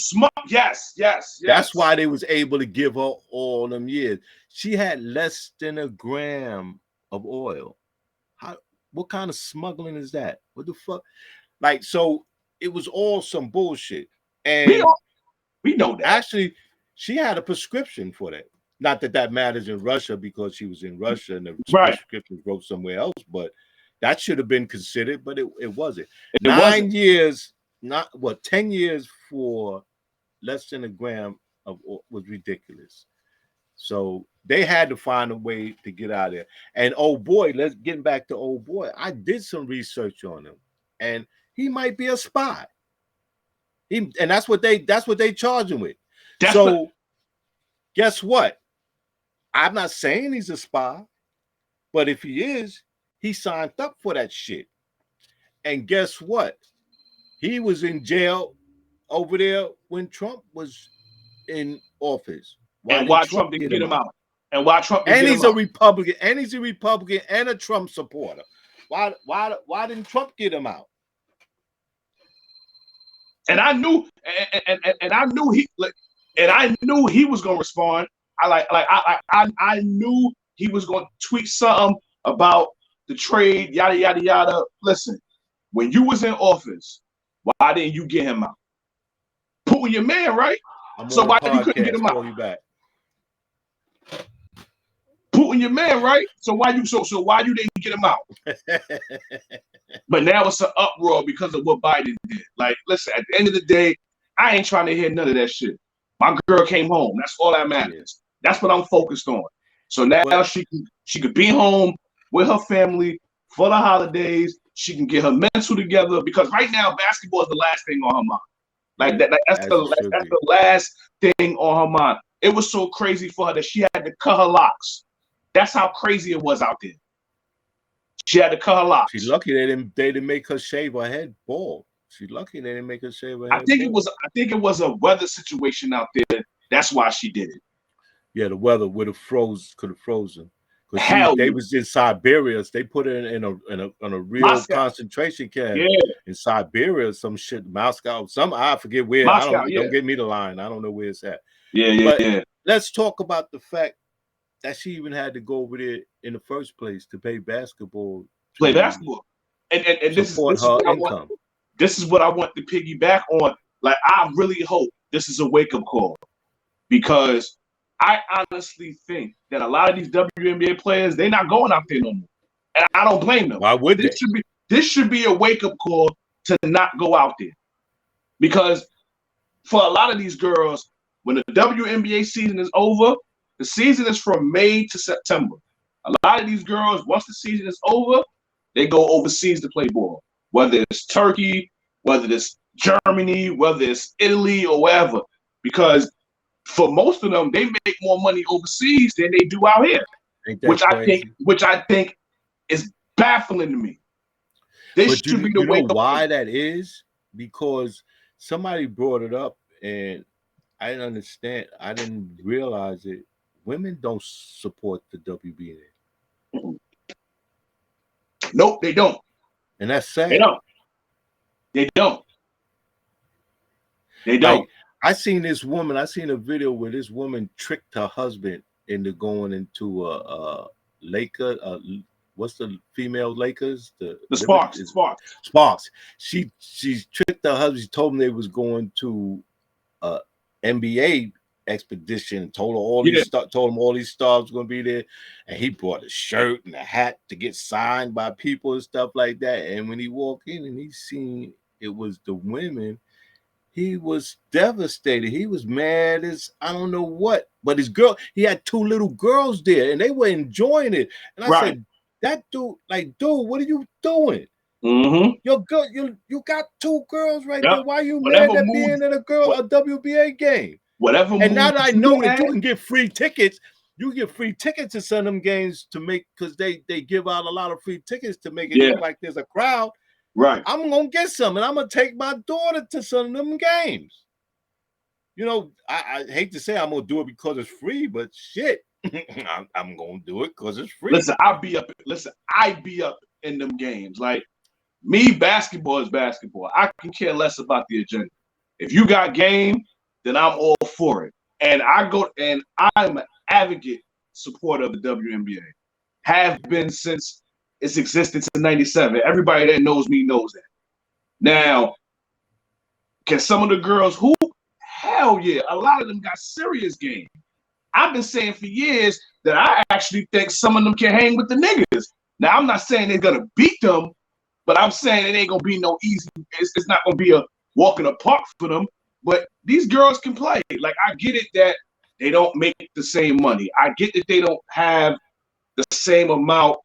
yes. That's why they was able to give her all them years. She had less than a gram of oil. What kind of smuggling is that? What the fuck? Like, so it was all some bullshit. And we know that. Actually, she had a prescription for that. Not that that matters in Russia, because she was in Russia and the prescription wrote somewhere else, but that should have been considered, but it wasn't. 9 years, 10 years for less than a gram of oil was ridiculous. So they had to find a way to get out of there. And old boy, let's get back to old boy. I did some research on him, and he might be a spy. And that's what they charge him with. Guess what? I'm not saying he's a spy, but if he is, he signed up for that shit. And guess what? He was in jail over there when Trump was in office. Why Trump didn't get him out? And why Trump didn't get him out? And he's a Republican and a Trump supporter. Why didn't Trump get him out? And I knew, and I knew he was gonna respond. I knew he was gonna tweet something about the trade, yada yada yada. Listen, when you was in office, why didn't you get him out? Putin your man, right? So why you couldn't get him out? You back. Putin your man, right? So why you didn't get him out? But now it's an uproar because of what Biden did. Like, listen, at the end of the day, I ain't trying to hear none of that shit. My girl came home. That's all that matters. That's what I'm focused on. So now she could be home with her family for the holidays. She can get her mental together because right now basketball is the last thing on her mind. Like that's the last thing on her mind. It was so crazy for her that she had to cut her locks. That's how crazy it was out there. She had to cut her locks. She's lucky they didn't make her shave her head bald. She's lucky they didn't make her shave her head. I think it was a weather situation out there. That's why she did it. Yeah, the weather could have frozen. Because they was in Siberia. They put her in a real Moscow. Concentration camp in Siberia, some shit, Moscow, I forget where. Moscow, don't get me the line. I don't know where it's at. But let's talk about the fact that she even had to go over there in the first place to play basketball. And this is what I want to piggyback on. Like, I really hope this is a wake-up call because I honestly think that a lot of these WNBA players, they're not going out there no more. And I don't blame them. Why would they? This should be a wake-up call to not go out there. Because for a lot of these girls, when the WNBA season is over, the season is from May to September. A lot of these girls, once the season is over, they go overseas to play ball. Whether it's Turkey, whether it's Germany, whether it's Italy or wherever. Because for most of them, they make more money overseas than they do out here, which I think is baffling to me. This should be the way. Why that is? Because somebody brought it up, and I didn't understand. I didn't realize it. Women don't support the WBA. Nope, they don't. And that's sad. They don't. Like, I seen a video where this woman tricked her husband into going into a Laker. What's the female Lakers? The Sparks. She tricked her husband. She told him they was going to NBA expedition. Told him all these stars were going to be there, and he brought a shirt and a hat to get signed by people and stuff like that. And when he walked in and he seen it was the women, he was devastated. He was mad as I don't know what. But he had two little girls there, and they were enjoying it. And I said, "That dude, what are you doing? Mm-hmm. You got two girls right there. Why are you mad at being in a WBA game? Whatever. And now that I know that you can get free tickets, you get free tickets to some of them games to make because they give out a lot of free tickets to make it look like there's a crowd. Right. I'm gonna get some, and I'm gonna take my daughter to some of them games. I hate to say I'm gonna do it because it's free, but shit, I'm gonna do it because it's free. Listen, I be up in them games. Like me, basketball is basketball. I can care less about the agenda. If you got game, then I'm all for it. And I'm an advocate supporter of the WNBA. Have been since its existence in '97. Everybody that knows me knows that. Now, can some of the girls hoop? Hell yeah. A lot of them got serious game. I've been saying for years that I actually think some of them can hang with the niggas. Now, I'm not saying they're going to beat them, but I'm saying it ain't going to be no easy. It's not going to be a walk in the park for them. But these girls can play. Like, I get it that they don't make the same money. I get that they don't have the same amount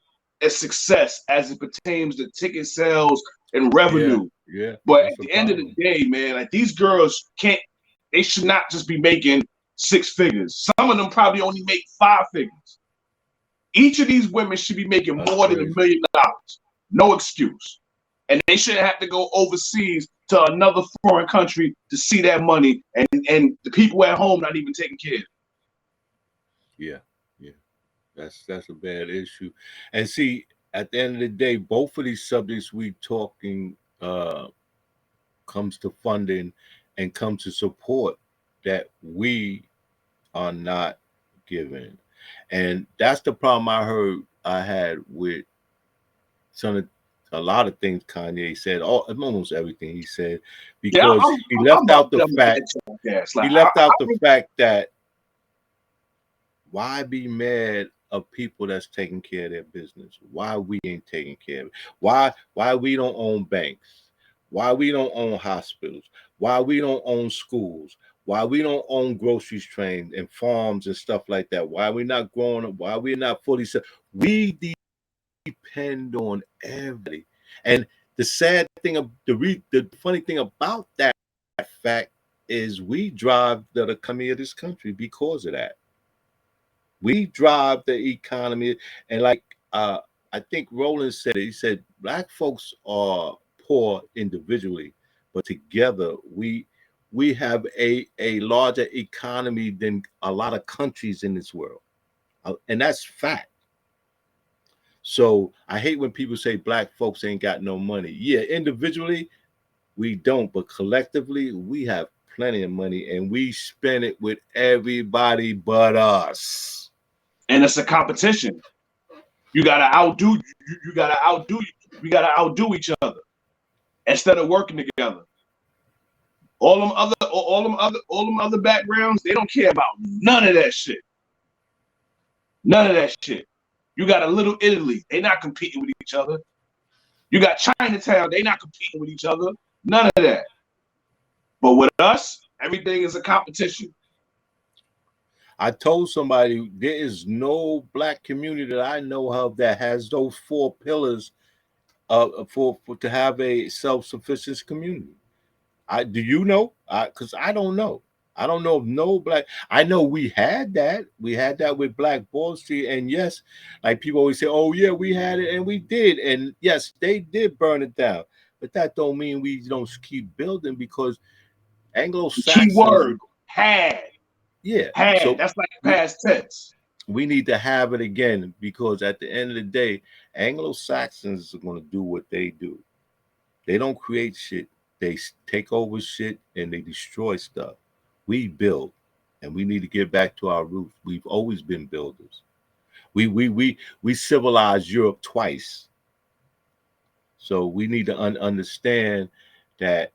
of success as it pertains to ticket sales and revenue. Yeah. But at the end of the day, man, like these girls they should not just be making 6 figures. Some of them probably only make 5 figures. Each of these women should be making more than $1 million. No excuse. And they shouldn't have to go overseas to another foreign country to see that money and the people at home not even taking care of it. Yeah. That's a bad issue. And see, at the end of the day, both of these subjects we talking comes to funding and comes to support that we are not given. And that's the problem I had with a lot of things Kanye said, almost everything he said, because he left out the fact that why be mad of people that's taking care of their business? Why we ain't taking care of it? Why we don't own banks? Why we don't own hospitals? Why we don't own schools? Why we don't own groceries trains and farms and stuff like that? Why we not growing up? Why we not fully set? We depend on everybody. And the sad thing of the funny thing about that fact is we drive the economy of this country because of that. We drive the economy, and like I think Roland said it, he said black folks are poor individually, but together we have a larger economy than a lot of countries in this world, and that's fact. So I hate when people say black folks ain't got no money. Yeah, individually we don't, but collectively we have plenty of money, and we spend it with everybody but us. And it's a competition. You gotta outdo. You gotta outdo. We gotta outdo each other instead of working together. All them other backgrounds, they don't care about none of that shit. None of that shit. You got a little Italy, they not competing with each other. You got Chinatown, they not competing with each other. None of that. But with us, everything is a competition. I told somebody there is no black community that I know of that has those four pillars for to have a self-sufficient community. I do you know? Because I don't know. I don't know of no black. I know we had that. We had that with Black Wall Street, and yes, like people always say, "Oh yeah, we had it," and we did, and yes, they did burn it down. But that don't mean we don't keep building because Anglo The key Saxons, word, had. yeah. Had. So That's like we, past tense. we need to have it again because at the end of the day, Anglo Saxons are going to do what they do. They don't create shit. They take over shit and they destroy stuff. We build, and we need to get back to our roots. We've always been builders. We civilized Europe twice, so we need to understand that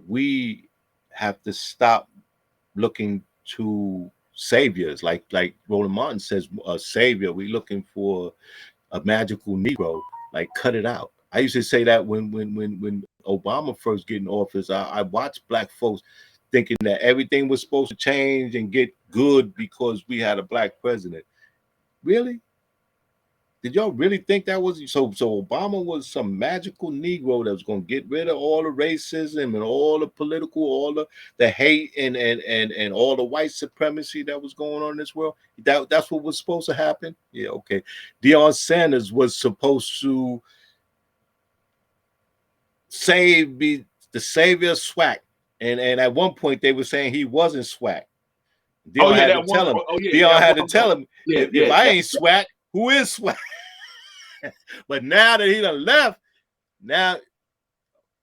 we have to stop looking to saviors, like Roland Martin says, a savior. We're looking for a magical Negro. Like, cut it out. I used to say that when Obama first get in office, I watched black folks thinking that everything was supposed to change and get good because we had a black president. Really? Did y'all really think that was so? So Obama was some magical Negro that was going to get rid of all the racism and all the political, all the hate and all the white supremacy that was going on in this world. That's what was supposed to happen. Yeah, okay. Deion Sanders was supposed to be the savior of SWAC, and at one point they were saying he wasn't SWAC. Oh Deion yeah, had to that one. tell him. Oh yeah, Deion had to one. tell him Yeah, if I ain't SWAC, who is SWAC? But now that he done left, now,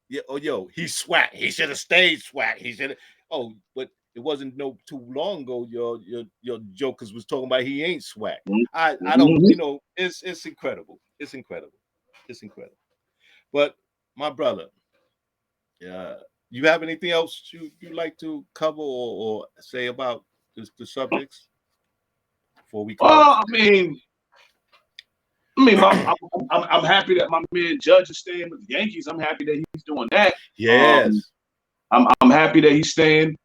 yeah, oh yo, he's SWAC. He should have stayed SWAC. He should have. Oh, but it wasn't no too long ago. Your jokers was talking about he ain't SWAC. I don't. Mm-hmm. You know, it's incredible. It's incredible. It's incredible. But my brother, you have anything else you like to cover or say about the subjects before we close? Well, I'm happy that my man Judge is staying with the Yankees. I'm happy that he's doing that. Yes. I'm happy that he's staying.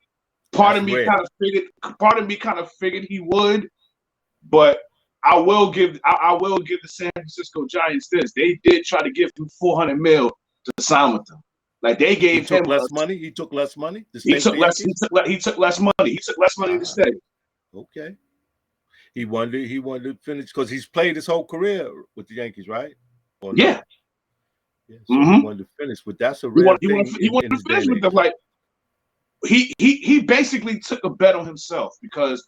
Part That's of me rare. kind of figured he would, but I will give the San Francisco Giants this. They did try to give him $400 million to sign with them. Like they gave He took him less money. He took less money to he stay took for the less. Yankees. He took less money. He took less money to stay. Okay. He wanted to finish because he's played his whole career with the Yankees, right? Or no? Yeah. Yeah. So he Mm-hmm. wanted to finish, but that's a He rare wanted thing to in this day finish and with them. age. Like he basically took a bet on himself because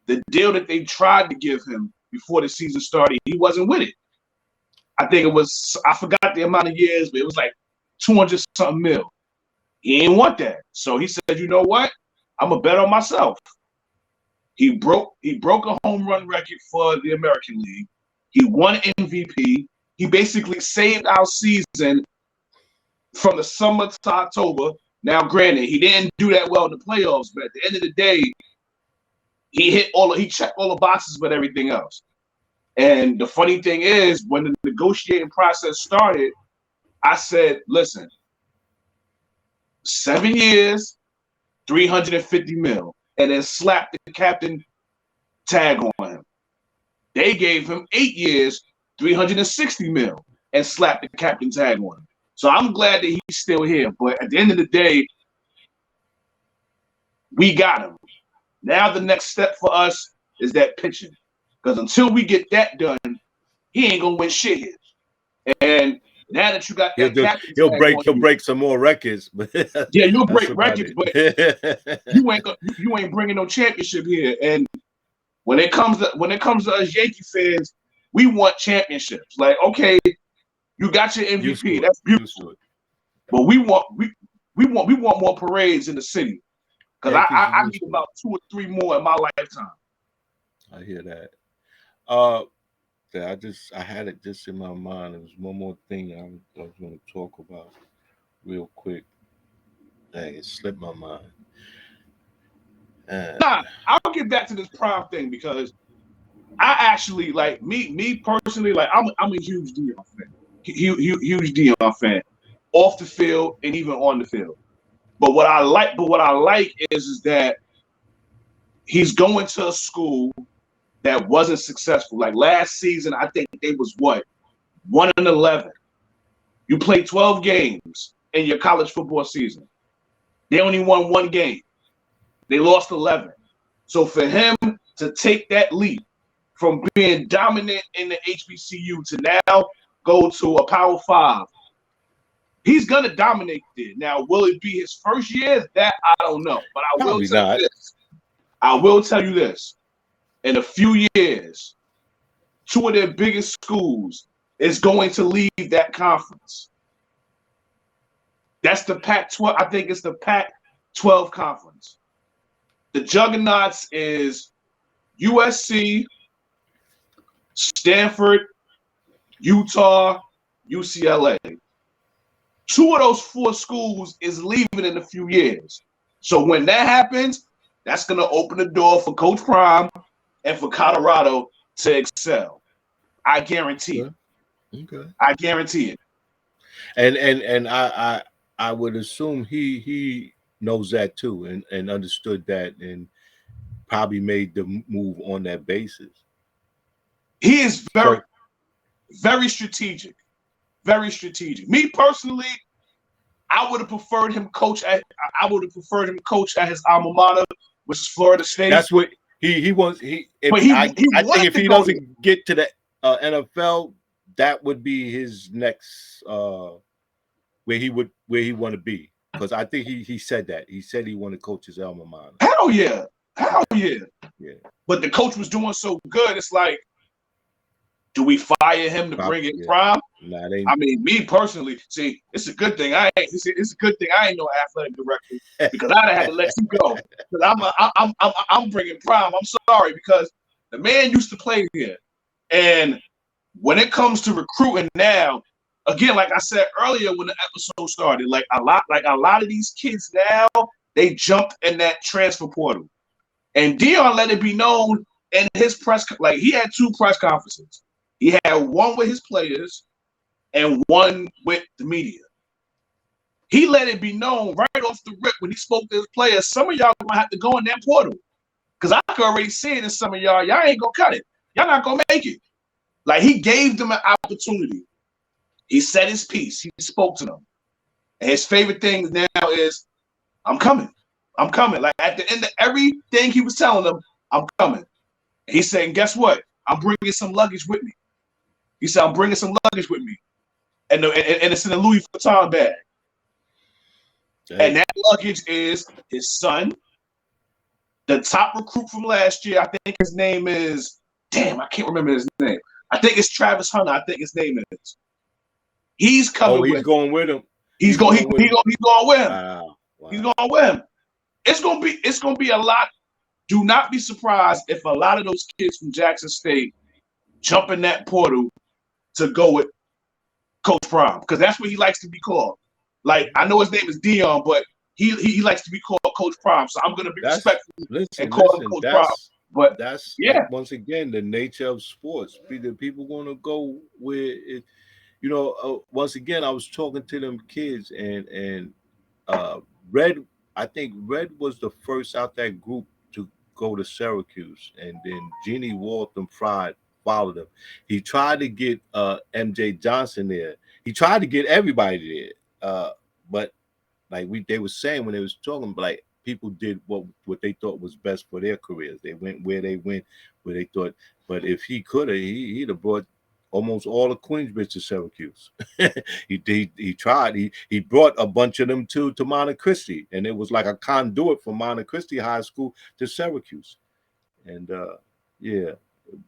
the deal that they tried to give him before the season started, he wasn't with it. I think it was, I forgot the amount of years, but it was like 200 something mil. He didn't want that. So he said, you know what? I'm going to bet on myself. He broke a home run record for the American League. He won MVP. He basically saved our season from the summer to October. Now, granted, he didn't do that well in the playoffs, but at the end of the day, he checked all the boxes with everything else. And the funny thing is, when the negotiating process started, I said, listen, 7 years, $350 million, and then slapped the captain tag on him. They gave him 8 years, $360 million, and slapped the captain tag on him. So I'm glad that he's still here. But at the end of the day, we got him. Now the next step for us is that pitching. Because until we get that done, he ain't gonna win shit here. And now that you got that captain he'll tag break on you, break some more records. But yeah, you'll break records, but you ain't bringing no championship here. And when it comes to us Yankee fans, we want championships. Like, okay, you got your MVP, that's beautiful, but we want more parades in the city. Because I need about 2 or 3 more in my lifetime. I hear that. I had it just in my mind. There was one more thing I was going to talk about real quick. Dang, it slipped my mind. Nah, I'll get back to this Prime thing because I actually like me personally. Like I'm a huge deion fan. Huge deion fan, off the field and even on the field. But what I like is that he's going to a school that wasn't successful. Like last season, I think they was 1-11. You play 12 games in your college football season. They only won 1 game. They lost 11. So for him to take that leap from being dominant in the HBCU to now go to a Power 5, he's gonna dominate there. Now, will it be his first year? That I don't know. But I will tell you this. I will tell you this. In a few years, 2 of their biggest schools is going to leave that conference. That's the Pac-12. I think it's the Pac-12 conference. The juggernauts is USC, Stanford, Utah, UCLA. 2 of those 4 schools is leaving in a few years. So when that happens, that's going to open the door for Coach Prime and for Colorado to excel. I guarantee it. Okay. I guarantee it. And I would assume he knows that too and understood that and probably made the move on that basis. He is very strategic. Very strategic. Me personally, I would have preferred him coach at his alma mater, which is Florida State. That's what he wants. I think if he doesn't get to the NFL, that would be his next where he want to be. Because I think he said that. He said he wanted to coach his alma mater. Hell yeah. Yeah. But the coach was doing so good, it's like, do we fire him to bring in Prime? Nah, I mean, me personally, see, it's a good thing it's a good thing I ain't no athletic director because I'd have had to let you go. Because I'm bringing Prime. I'm sorry because the man used to play here, and when it comes to recruiting now, again, like I said earlier when the episode started, like a lot of these kids now, they jumped in that transfer portal, and Deion let it be known in his he had 2 press conferences. He had one with his players and one with the media. He let it be known right off the rip when he spoke to his players, some of y'all gonna have to go in that portal. Because I could already see it in some of y'all ain't gonna cut it. Y'all not gonna make it. Like he gave them an opportunity. He said his piece. He spoke to them. And his favorite thing now is, I'm coming. I'm coming. Like at the end of everything he was telling them, I'm coming. And he said, and guess what? I'm bringing some luggage with me. He said, I'm bringing some luggage with me. And it's in a Louis Vuitton bag. Dang. And that luggage is his son, the top recruit from last year. I think his name is, I can't remember his name. I think it's Travis Hunter. I think his name is. He's coming with him. He's going with him. He's going with him. Wow. He's going with him. It's gonna be a lot. Do not be surprised if a lot of those kids from Jackson State jump in that portal to go with Coach Prime, because that's what he likes to be called. Like, I know his name is Deion, but he likes to be called Coach Prime. So I'm going to be respectful and call him Coach Prime. But that's once again the nature of sports. The people going to go where it. You know, once again, I was talking to them kids and Red. I think Red was the first out that group to go to Syracuse, and then Jeannie Walton Fried followed him. He tried to get MJ Johnson there. He tried to get everybody there, but like they were saying when they was talking, like people did what they thought was best for their careers. They went where they went, where they thought. But if he could have, he'd have brought almost all of Queensbridge to Syracuse. he tried. He brought a bunch of them to Montecristi, and it was like a conduit from Montecristi High School to Syracuse. And yeah,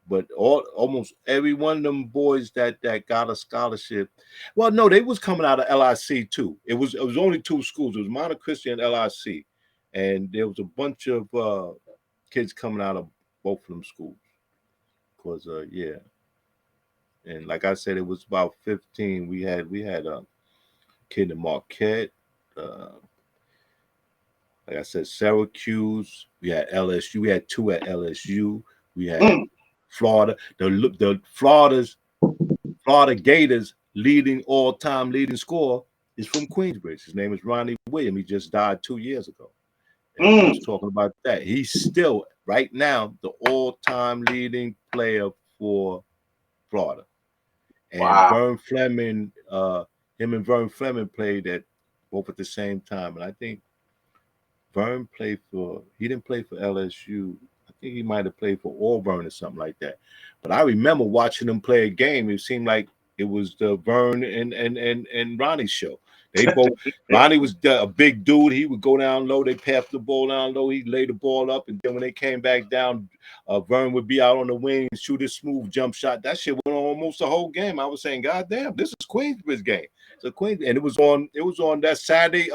but almost every one of them boys that got a scholarship. Well, no, they was coming out of LIC too. It was only two schools. It was Montecristi and LIC, and there was a bunch of kids coming out of both of them schools. Cause yeah, and like I said, it was about 15. We had a kid in Marquette. Like I said, Syracuse. We had LSU. We had two at LSU. We had Florida. The Florida Gators all-time leading scorer is from Queensbridge. His name is Ronnie Williams. He just died 2 years ago. And I was talking about that. He's still right now the all-time leading player for Florida. And Vern Fleming, him and Vern Fleming played both at the same time. And I think Vern he didn't play for LSU. I think he might have played for Auburn or something like that. But I remember watching them play a game. It seemed like it was the Vern and Ronnie's show. They both. Ronnie was a big dude. He would go down low. They pass the ball down low. He'd lay the ball up, and then when they came back down, Vern would be out on the wing, shoot his smooth jump shot. That shit went on almost the whole game. I was saying, God damn, this is Queensbridge game. So Queens, and it was on that Saturday.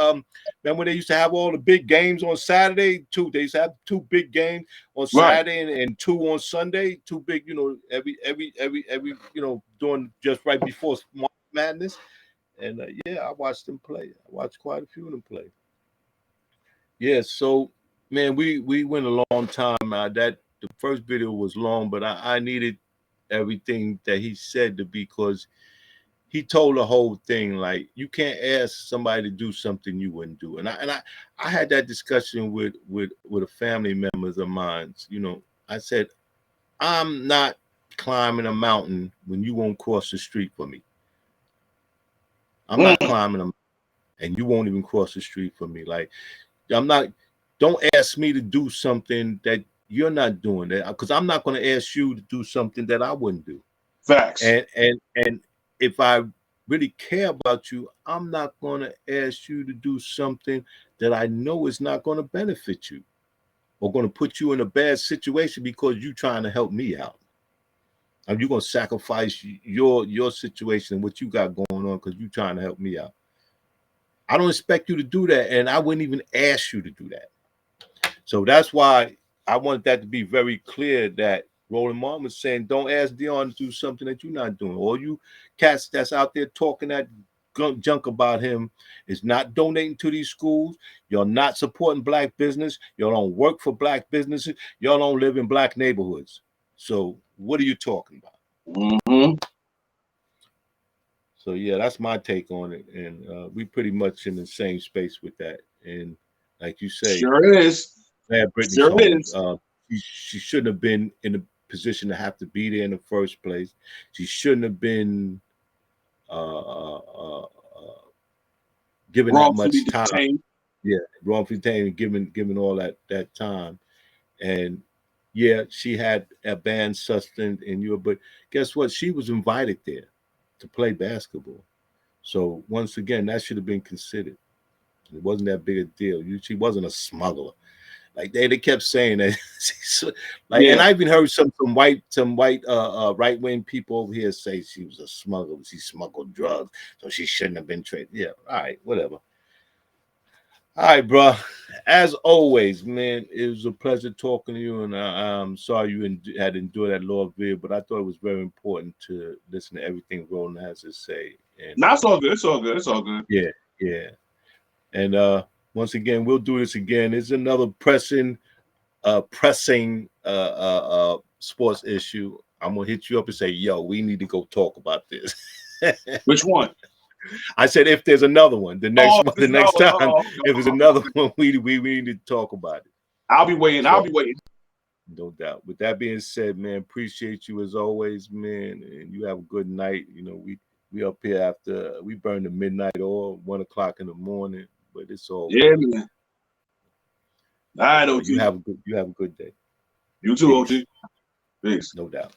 Remember they used to have all the big games on Saturday too. They used to have two big games on Saturday and two on Sunday. Two big, every doing just right before March Madness. And yeah, I watched them play. I watched quite a few of them play. Yeah, so man, we went a long time. The first video was long, but I needed everything that he said because he told the whole thing. Like, you can't ask somebody to do something you wouldn't do. And I had that discussion with a family members of mine. I said, I'm not climbing a mountain when you won't cross the street for me. I'm not climbing them, and you won't even cross the street for me. Like, don't ask me to do something that you're not doing, that because I'm not going to ask you to do something that I wouldn't do. Facts. And if I really care about you, I'm not going to ask you to do something that I know is not going to benefit you or going to put you in a bad situation because you're trying to help me out. And you're going to sacrifice your situation and what you got going on because you're trying to help me out. I don't expect you to do that, and I wouldn't even ask you to do that. So that's why I wanted that to be very clear that Roland Martin was saying, don't ask Deion to do something that you're not doing. All you cats that's out there talking that junk about him is not donating to these schools. You're not supporting black business. You don't work for black businesses. Y'all don't live in black neighborhoods. So what are you talking about? So yeah, that's my take on it, and we pretty much in the same space with that. And like you say, sure is. Man, Brittney's sure home. She shouldn't have been in a position to have to be there in the first place. She shouldn't have been given that much time. Detained. Yeah, wrongfully detained, given all that time. And yeah, she had a band sustained in Europe, but guess what? She was invited there to play basketball. So once again, that should have been considered. It wasn't that big a deal. She wasn't a smuggler. Like they kept saying that. And I even heard some white right wing people over here say she was a smuggler. She smuggled drugs, so she shouldn't have been traded. Yeah, all right, whatever. All right, bro. As always, man, it was a pleasure talking to you, and I'm sorry you had to endure that long video, but I thought it was very important to listen to everything Roland has to say. And it's all good. It's all good. It's all good. Yeah. And once again, we'll do this again. It's another pressing sports issue. I'm gonna hit you up and say, yo, we need to go talk about this. Which one? I said if there's another one, the next one, the next time, if there's another one, we need to talk about it. I'll be waiting. So, I'll be waiting. No doubt. With that being said, man, appreciate you as always, man, and you have a good night. You know, we up here after we burn the midnight oil, 1 o'clock in the morning, but it's all Yeah, good. man. All right, OG. You have a good day. You too, Peace. OG. Peace. No doubt.